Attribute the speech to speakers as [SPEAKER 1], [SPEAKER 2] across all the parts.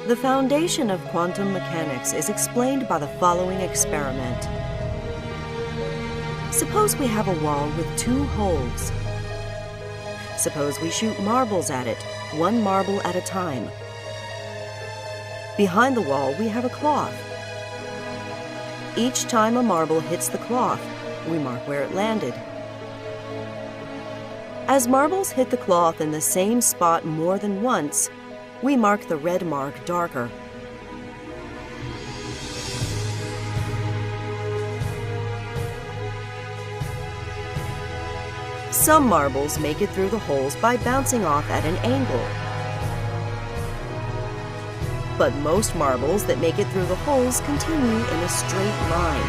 [SPEAKER 1] The foundation of quantum mechanics is explained by the following experiment. Suppose we have a wall with 2 holes. Suppose we shoot marbles at it, 1 marble at a time. Behind the wall, we have a cloth. Each time a marble hits the cloth, we mark where it landed. As marbles hit the cloth in the same spot more than once, we mark the red mark darker. Some marbles make it through the holes by bouncing off at an angle. But most marbles that make it through the holes continue in a straight line.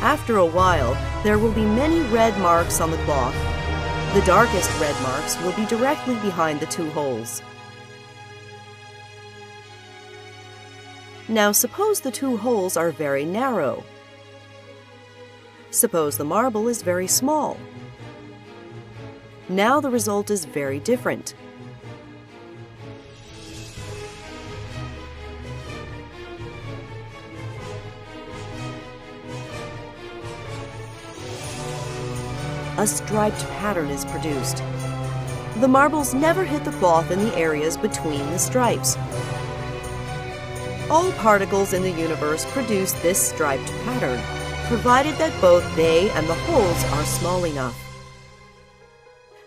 [SPEAKER 1] After a while, there will be many red marks on the cloth. The darkest red marks will be directly behind the 2 holes. Now suppose the 2 holes are very narrow. Suppose the marble is very small. Now the result is very different. A striped pattern is produced. The marbles never hit the cloth in the areas between the stripes. All particles in the universe produce this striped pattern, provided that both they and the holes are small enough.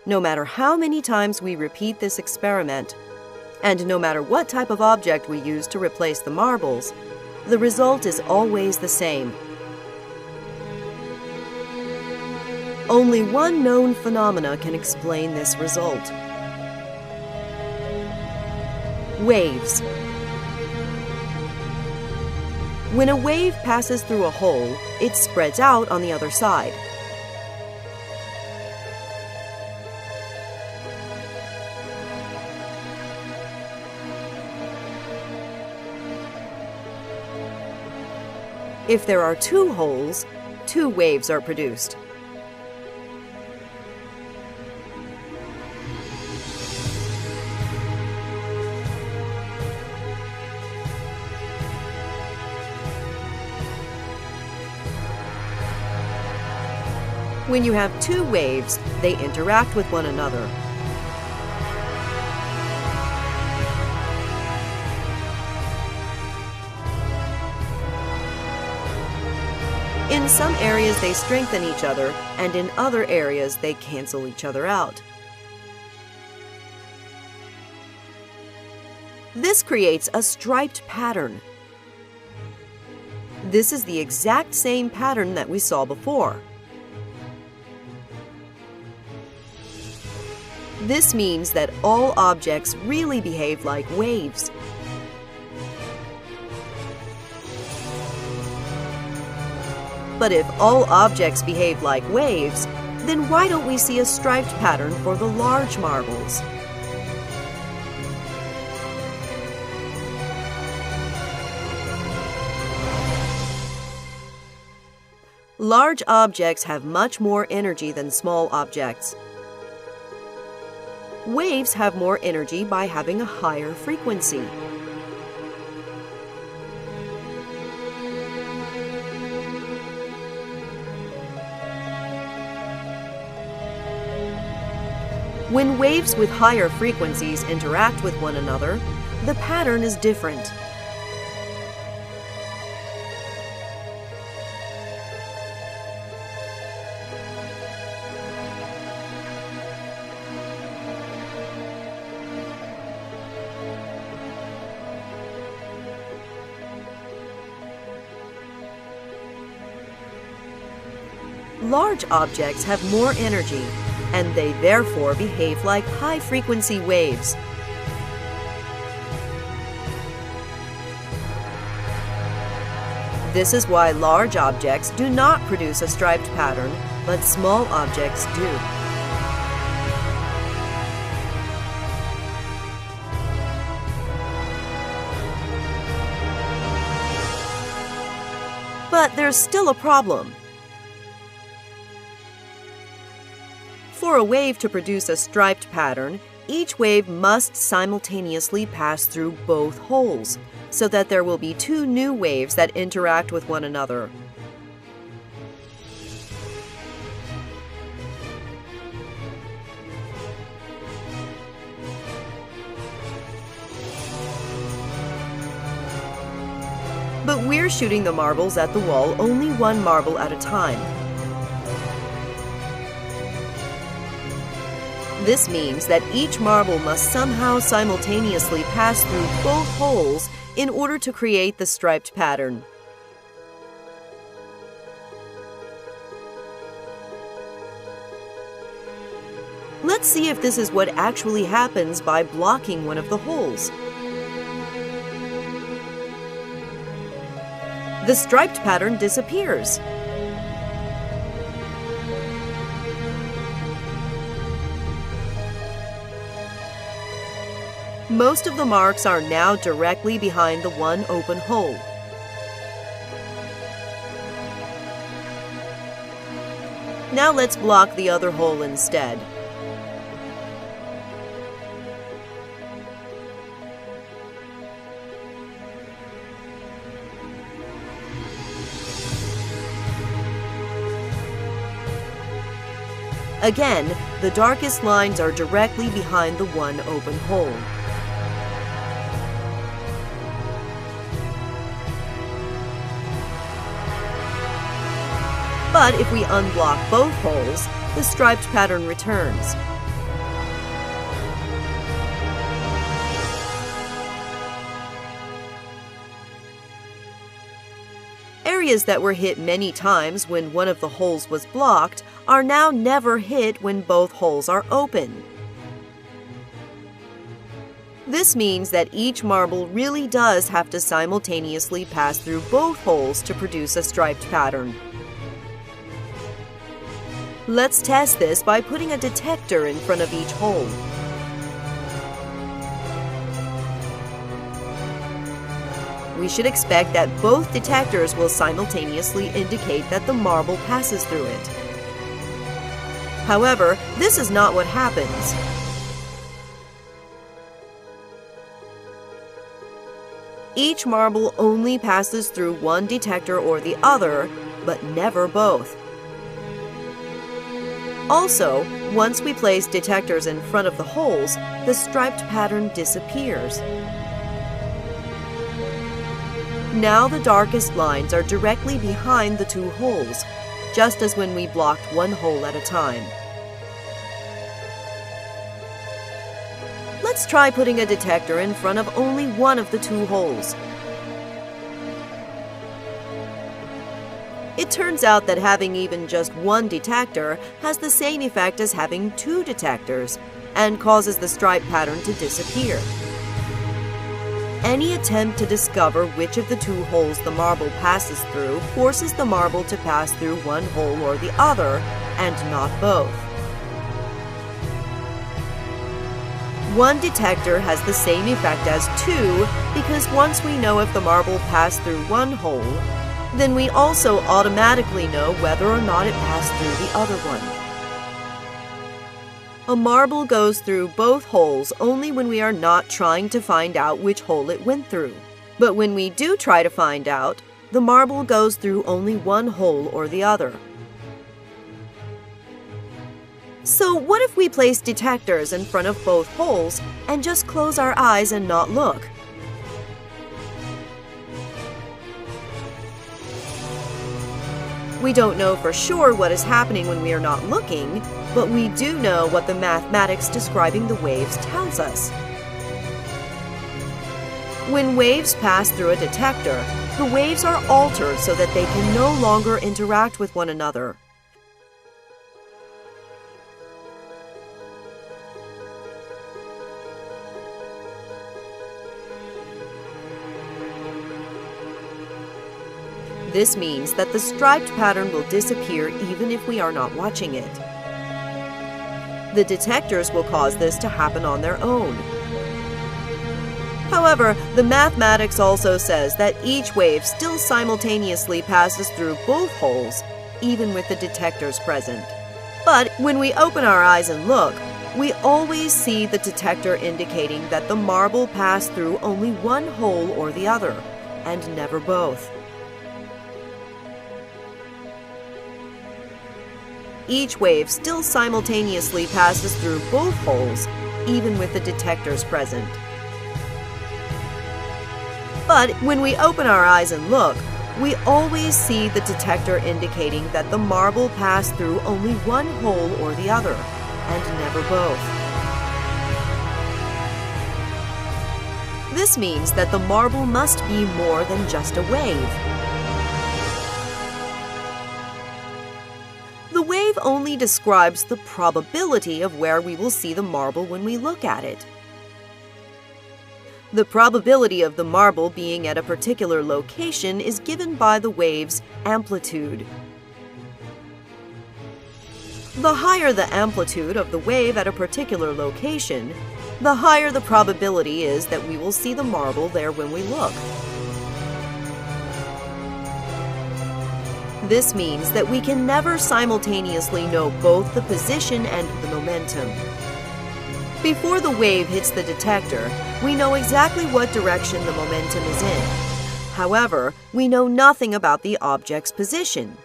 [SPEAKER 1] No matter how many times we repeat this experiment, and no matter what type of object we use to replace the marbles, the result is always the same. Only one known phenomena can explain this result. Waves. When a wave passes through a hole, it spreads out on the other side. If there are 2 holes, 2 waves are produced. When you have 2 waves, they interact with one another. In some areas they strengthen each other, and in other areas they cancel each other out. This creates a striped pattern. This is the exact same pattern that we saw before. This means that all objects really behave like waves. But if all objects behave like waves, then why don't we see a striped pattern for the large marbles? Large objects have much more energy than small objects. Waves have more energy by having a higher frequency. When waves with higher frequencies interact with one another, the pattern is different. Large objects have more energy, and they therefore behave like high-frequency waves. This is why large objects do not produce a striped pattern, but small objects do. But there's still a problem. For a wave to produce a striped pattern, each wave must simultaneously pass through both holes, so that there will be two new waves that interact with one another. But we're shooting the marbles at the wall only one marble at a time. This means that each marble must somehow simultaneously pass through both holes in order to create the striped pattern. Let's see if this is what actually happens by blocking one of the holes. The striped pattern disappears. Most of the marks are now directly behind the one open hole. Now let's block the other hole instead. Again, the darkest lines are directly behind the one open hole. But if we unblock both holes, the striped pattern returns. Areas that were hit many times when one of the holes was blocked are now never hit when both holes are open. This means that each marble really does have to simultaneously pass through both holes to produce a striped pattern. Let's test this by putting a detector in front of each hole. We should expect that both detectors will simultaneously indicate that the marble passes through it. However, this is not what happens. Each marble only passes through one detector or the other, but never both. Also, once we place detectors in front of the holes, the striped pattern disappears. Now the darkest lines are directly behind the two holes, just as when we blocked one hole at a time. Let's try putting a detector in front of only one of the two holes. It turns out that having even just one detector has the same effect as having two detectors and causes the stripe pattern to disappear. Any attempt to discover which of the two holes the marble passes through forces the marble to pass through one hole or the other, and not both. One detector has the same effect as two because once we know if the marble passed through one hole, then we also automatically know whether or not it passed through the other one. A marble goes through both holes only when we are not trying to find out which hole it went through. But when we do try to find out, the marble goes through only one hole or the other. So what if we place detectors in front of both holes and just close our eyes and not look? We don't know for sure what is happening when we are not looking, but we do know what the mathematics describing the waves tells us. When waves pass through a detector, the waves are altered so that they can no longer interact with one another. This means that the striped pattern will disappear even if we are not watching it. The detectors will cause this to happen on their own. However, the mathematics also says that each wave still simultaneously passes through both holes, even with the detectors present. But when we open our eyes and look, we always see the detector indicating that the marble passed through only one hole or the other, and never both. Each wave still simultaneously passes through both holes, even with the detectors present. But when we open our eyes and look, we always see the detector indicating that the marble passed through only one hole or the other, and never both. This means that the marble must be more than just a wave. The wave only describes the probability of where we will see the marble when we look at it. The probability of the marble being at a particular location is given by the wave's amplitude. The higher the amplitude of the wave at a particular location, the higher the probability is that we will see the marble there when we look. This means that we can never simultaneously know both the position and the momentum. Before the wave hits the detector, we know exactly what direction the momentum is in. However, we know nothing about the object's position.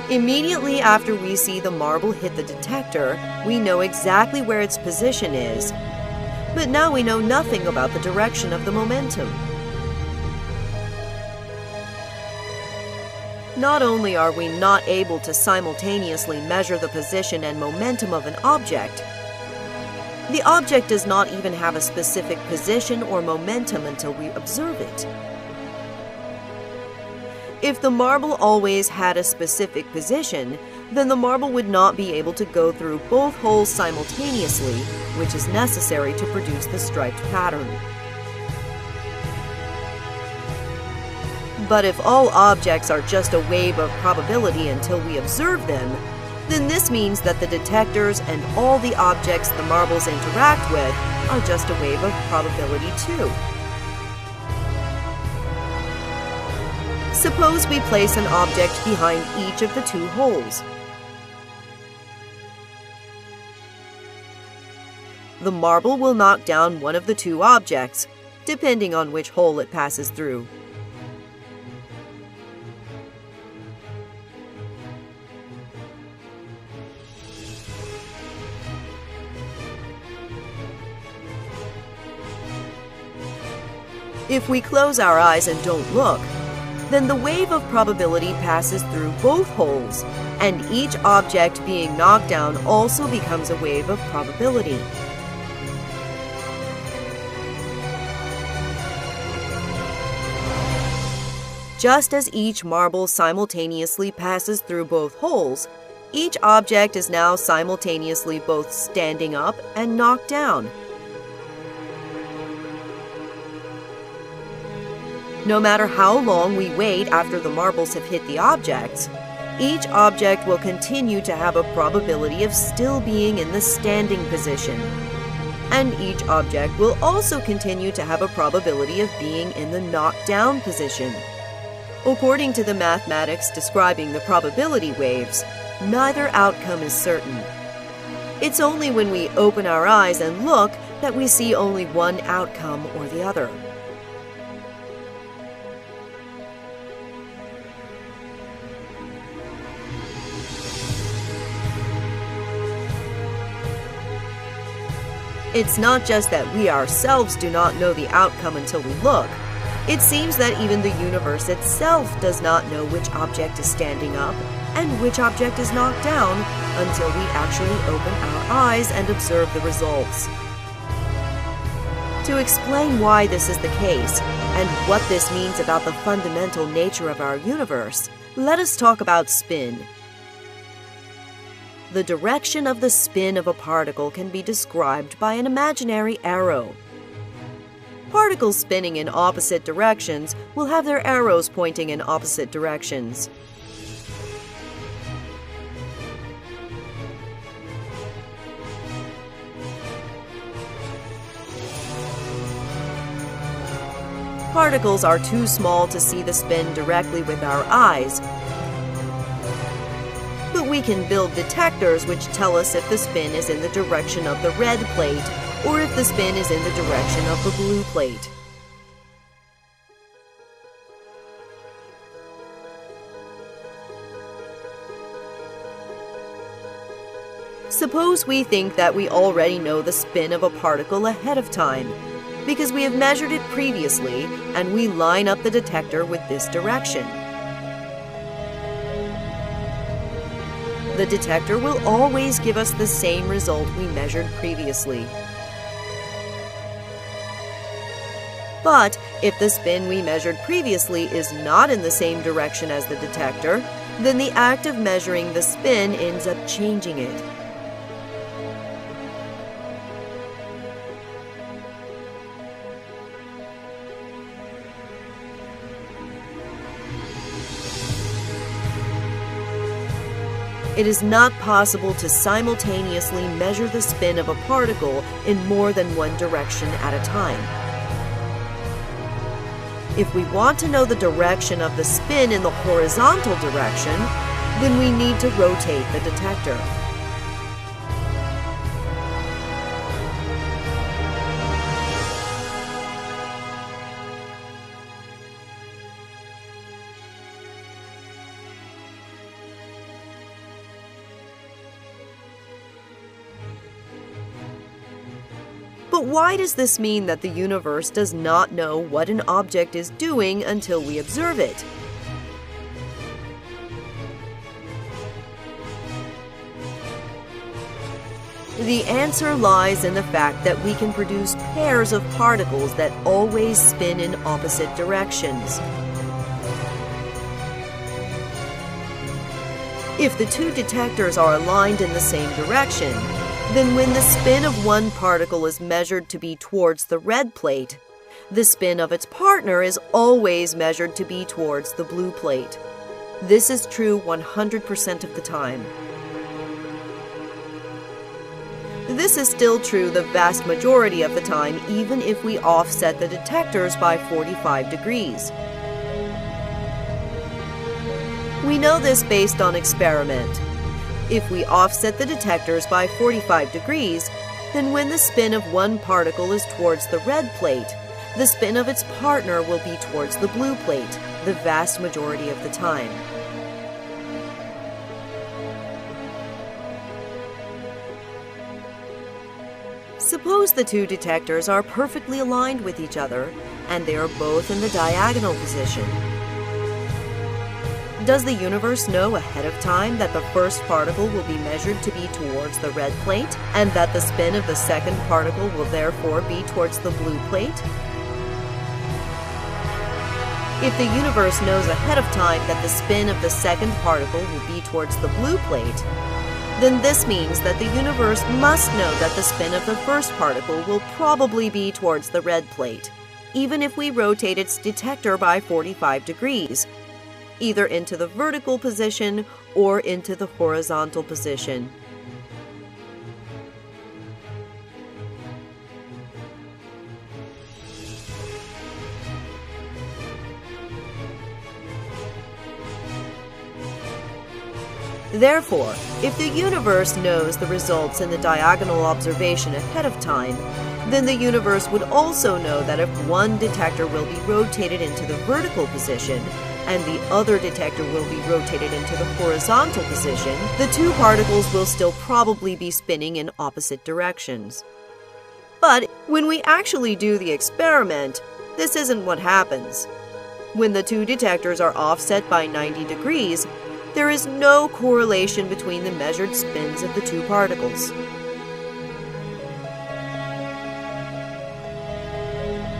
[SPEAKER 1] Immediately after we see the marble hit the detector, we know exactly where its position is, but now we know nothing about the direction of the momentum. Not only are we not able to simultaneously measure the position and momentum of an object, the object does not even have a specific position or momentum until we observe it. If the marble always had a specific position, then the marble would not be able to go through both holes simultaneously, which is necessary to produce the striped pattern. But if all objects are just a wave of probability until we observe them, then this means that the detectors and all the objects the marbles interact with are just a wave of probability too. Suppose we place an object behind each of the two holes. The marble will knock down one of the two objects, depending on which hole it passes through. If we close our eyes and don't look, then the wave of probability passes through both holes, and each object being knocked down also becomes a wave of probability. Just as each marble simultaneously passes through both holes, each object is now simultaneously both standing up and knocked down. No matter how long we wait after the marbles have hit the objects, each object will continue to have a probability of still being in the standing position. And each object will also continue to have a probability of being in the knocked down position. According to the mathematics describing the probability waves, neither outcome is certain. It's only when we open our eyes and look that we see only one outcome or the other. It's not just that we ourselves do not know the outcome until we look. It seems that even the universe itself does not know which object is standing up and which object is knocked down until we actually open our eyes and observe the results. To explain why this is the case and what this means about the fundamental nature of our universe, let us talk about spin. The direction of the spin of a particle can be described by an imaginary arrow. Particles spinning in opposite directions will have their arrows pointing in opposite directions. Particles are too small to see the spin directly with our eyes, but we can build detectors which tell us if the spin is in the direction of the red plate or if the spin is in the direction of the blue plate. Suppose we think that we already know the spin of a particle ahead of time, because we have measured it previously and we line up the detector with this direction. The detector will always give us the same result we measured previously. But if the spin we measured previously is not in the same direction as the detector, then the act of measuring the spin ends up changing it. It is not possible to simultaneously measure the spin of a particle in more than one direction at a time. If we want to know the direction of the spin in the horizontal direction, then we need to rotate the detector. But why does this mean that the universe does not know what an object is doing until we observe it? The answer lies in the fact that we can produce pairs of particles that always spin in opposite directions. If the two detectors are aligned in the same direction, then when the spin of one particle is measured to be towards the red plate, the spin of its partner is always measured to be towards the blue plate. This is true 100% of the time. This is still true the vast majority of the time, even if we offset the detectors by 45 degrees. We know this based on experiment. If we offset the detectors by 45 degrees, then when the spin of one particle is towards the red plate, the spin of its partner will be towards the blue plate, the vast majority of the time. Suppose the two detectors are perfectly aligned with each other, and they are both in the diagonal position. Does the universe know ahead of time that the first particle will be measured to be towards the red plate, and that the spin of the second particle will therefore be towards the blue plate? If the universe knows ahead of time that the spin of the second particle will be towards the blue plate, then this means that the universe must know that the spin of the first particle will probably be towards the red plate, even if we rotate its detector by 45 degrees, either into the vertical position or into the horizontal position. Therefore, if the universe knows the results in the diagonal observation ahead of time, then the universe would also know that if one detector will be rotated into the vertical position, and the other detector will be rotated into the horizontal position, the two particles will still probably be spinning in opposite directions. But when we actually do the experiment, this isn't what happens. When the two detectors are offset by 90 degrees, there is no correlation between the measured spins of the two particles.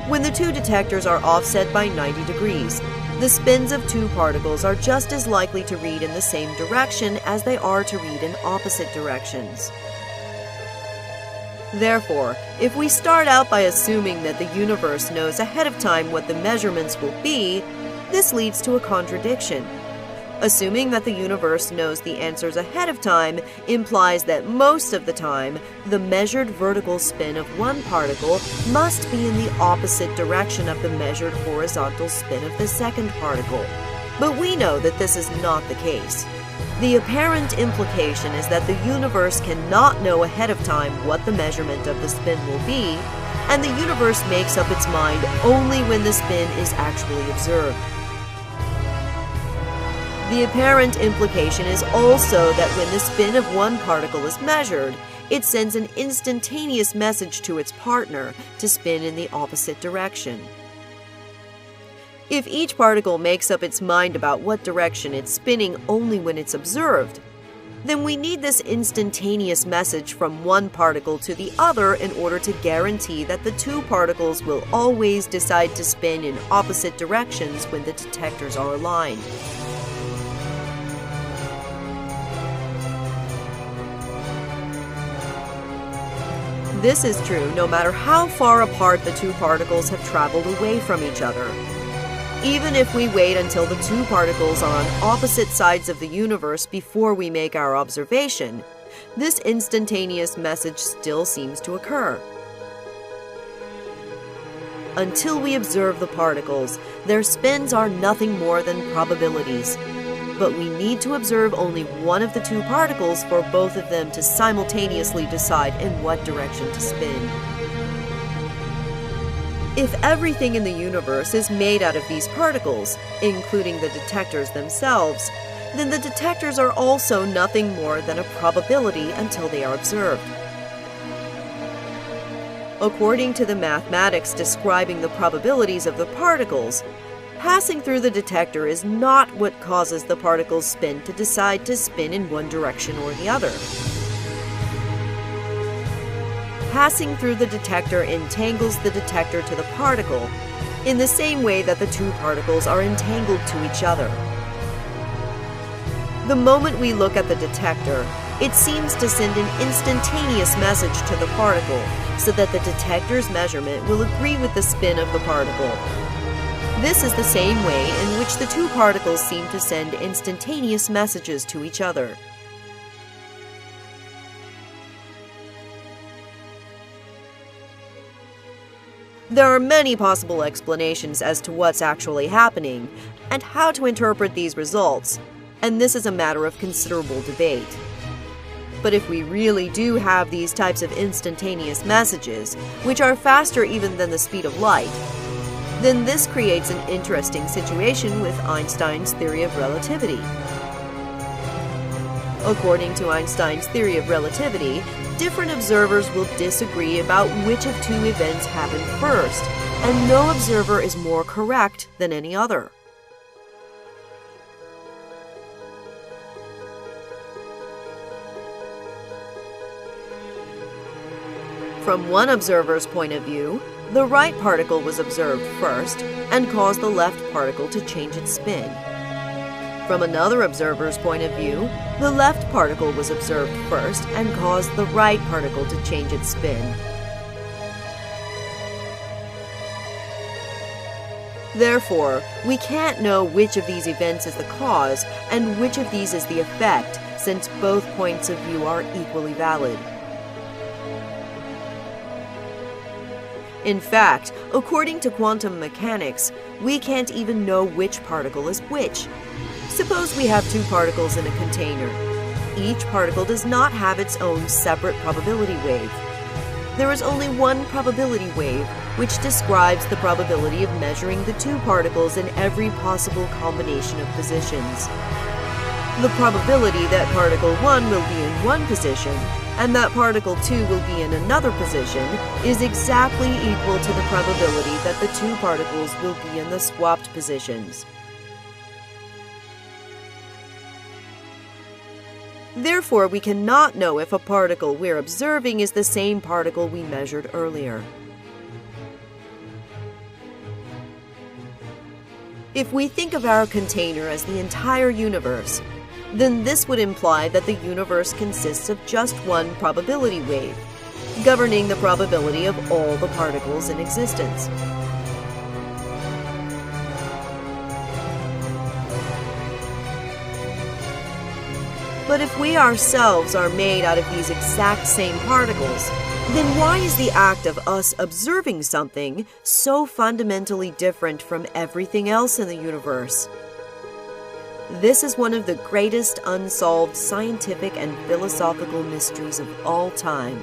[SPEAKER 1] When the two detectors are offset by 90 degrees, the spins of two particles are just as likely to read in the same direction as they are to read in opposite directions. Therefore, if we start out by assuming that the universe knows ahead of time what the measurements will be, this leads to a contradiction. Assuming that the universe knows the answers ahead of time implies that most of the time, the measured vertical spin of one particle must be in the opposite direction of the measured horizontal spin of the second particle. But we know that this is not the case. The apparent implication is that the universe cannot know ahead of time what the measurement of the spin will be, and the universe makes up its mind only when the spin is actually observed. The apparent implication is also that when the spin of one particle is measured, it sends an instantaneous message to its partner to spin in the opposite direction. If each particle makes up its mind about what direction it's spinning only when it's observed, then we need this instantaneous message from one particle to the other in order to guarantee that the two particles will always decide to spin in opposite directions when the detectors are aligned. This is true no matter how far apart the two particles have traveled away from each other. Even if we wait until the two particles are on opposite sides of the universe before we make our observation, this instantaneous message still seems to occur. Until we observe the particles, their spins are nothing more than probabilities. But we need to observe only one of the two particles for both of them to simultaneously decide in what direction to spin. If everything in the universe is made out of these particles, including the detectors themselves, then the detectors are also nothing more than a probability until they are observed. According to the mathematics describing the probabilities of the particles, passing through the detector is not what causes the particle's spin to decide to spin in one direction or the other. Passing through the detector entangles the detector to the particle, in the same way that the two particles are entangled to each other. The moment we look at the detector, it seems to send an instantaneous message to the particle so that the detector's measurement will agree with the spin of the particle. This is the same way in which the two particles seem to send instantaneous messages to each other. There are many possible explanations as to what's actually happening and how to interpret these results, and this is a matter of considerable debate. But if we really do have these types of instantaneous messages, which are faster even than the speed of light, then this creates an interesting situation with Einstein's theory of relativity. According to Einstein's theory of relativity, different observers will disagree about which of two events happened first, and no observer is more correct than any other. From one observer's point of view, the right particle was observed first and caused the left particle to change its spin. From another observer's point of view, the left particle was observed first and caused the right particle to change its spin. Therefore, we can't know which of these events is the cause and which of these is the effect, since both points of view are equally valid. In fact, according to quantum mechanics, we can't even know which particle is which. Suppose we have two particles in a container. Each particle does not have its own separate probability wave. There is only one probability wave, which describes the probability of measuring the two particles in every possible combination of positions. The probability that particle 1 will be in one position and that particle 2 will be in another position is exactly equal to the probability that the two particles will be in the swapped positions. Therefore, we cannot know if a particle we're observing is the same particle we measured earlier. If we think of our container as the entire universe, then this would imply that the universe consists of just one probability wave, governing the probability of all the particles in existence. But if we ourselves are made out of these exact same particles, then why is the act of us observing something so fundamentally different from everything else in the universe? This is one of the greatest unsolved scientific and philosophical mysteries of all time,